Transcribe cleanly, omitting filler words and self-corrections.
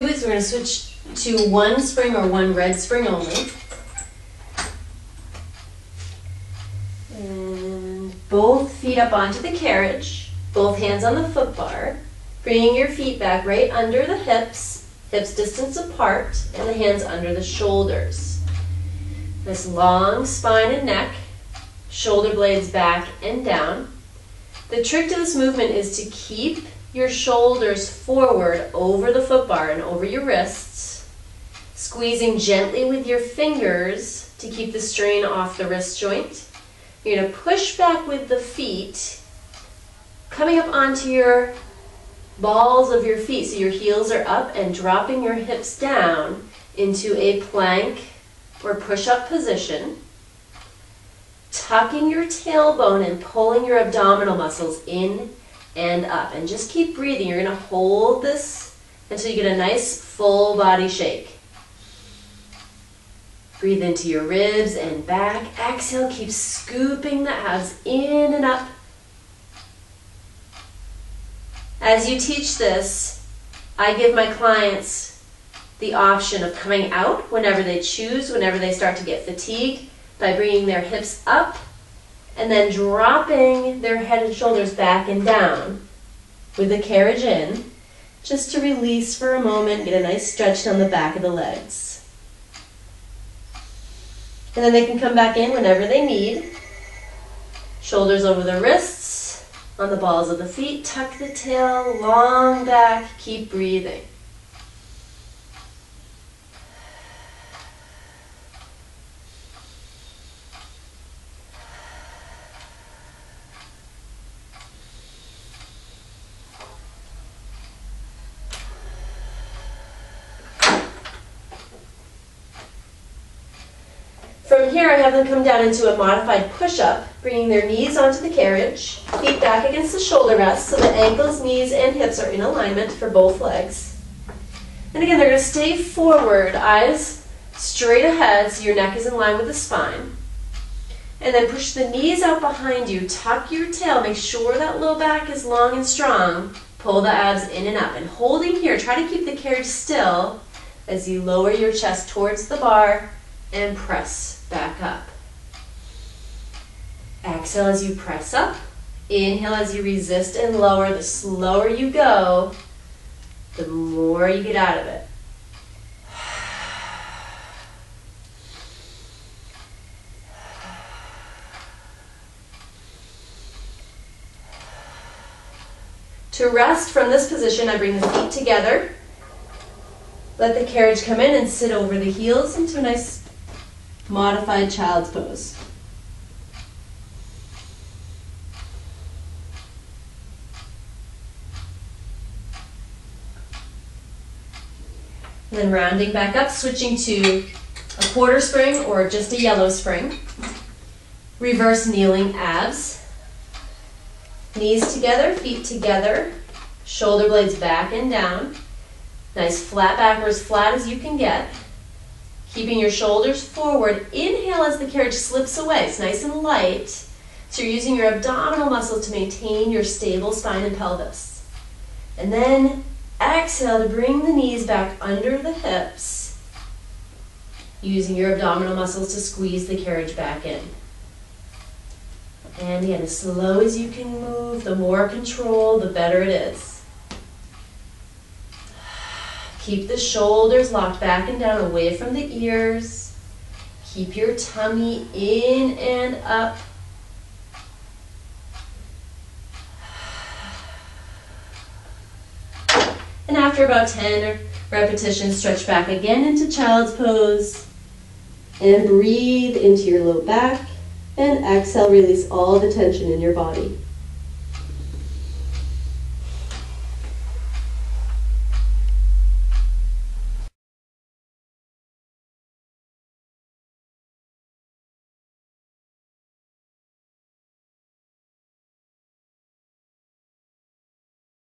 is we're going to switch to one spring or one red spring only. And both feet up onto the carriage, both hands on the foot bar, bringing your feet back right under the hips, hips distance apart, and the hands under the shoulders. This long spine and neck, shoulder blades back and down. The trick to this movement is to keep your shoulders forward over the foot bar and over your wrists, squeezing gently with your fingers to keep the strain off the wrist joint. You're going to push back with the feet, coming up onto your balls of your feet so your heels are up and dropping your hips down into a plank or push-up position, tucking your tailbone and pulling your abdominal muscles in and up. And just keep breathing. You're going to hold this until you get a nice full body shake. Breathe into your ribs and back. Exhale, keep scooping the abs in and up. As you teach this, I give my clients the option of coming out whenever they choose, whenever they start to get fatigued, by bringing their hips up and then dropping their head and shoulders back and down with the carriage in, just to release for a moment, get a nice stretch down the back of the legs. And then they can come back in whenever they need. Shoulders over the wrists, on the balls of the feet, tuck the tail, long back, keep breathing. From here, I have them come down into a modified push-up, bringing their knees onto the carriage, feet back against the shoulder rest so the ankles, knees, and hips are in alignment for both legs. And again, they're going to stay forward, eyes straight ahead so your neck is in line with the spine. And then push the knees out behind you, tuck your tail, make sure that low back is long and strong. Pull the abs in and up. And holding here, try to keep the carriage still as you lower your chest towards the bar and press back up. Exhale as you press up. Inhale as you resist and lower. The slower you go, the more you get out of it. To rest from this position, I bring the feet together. Let the carriage come in and sit over the heels into a nice modified child's pose. And then rounding back up, switching to a quarter spring or just a yellow spring. Reverse kneeling abs. Knees together, feet together, shoulder blades back and down. Nice flat back, or as flat as you can get. Keeping your shoulders forward. Inhale as the carriage slips away. It's nice and light. So you're using your abdominal muscles to maintain your stable spine and pelvis. And then exhale to bring the knees back under the hips, using your abdominal muscles to squeeze the carriage back in. And again, as slow as you can move, the more control, the better it is. Keep the shoulders locked back and down away from the ears. Keep your tummy in and up. And after about 10 repetitions, stretch back again into child's pose. And breathe into your low back. And exhale, release all the tension in your body.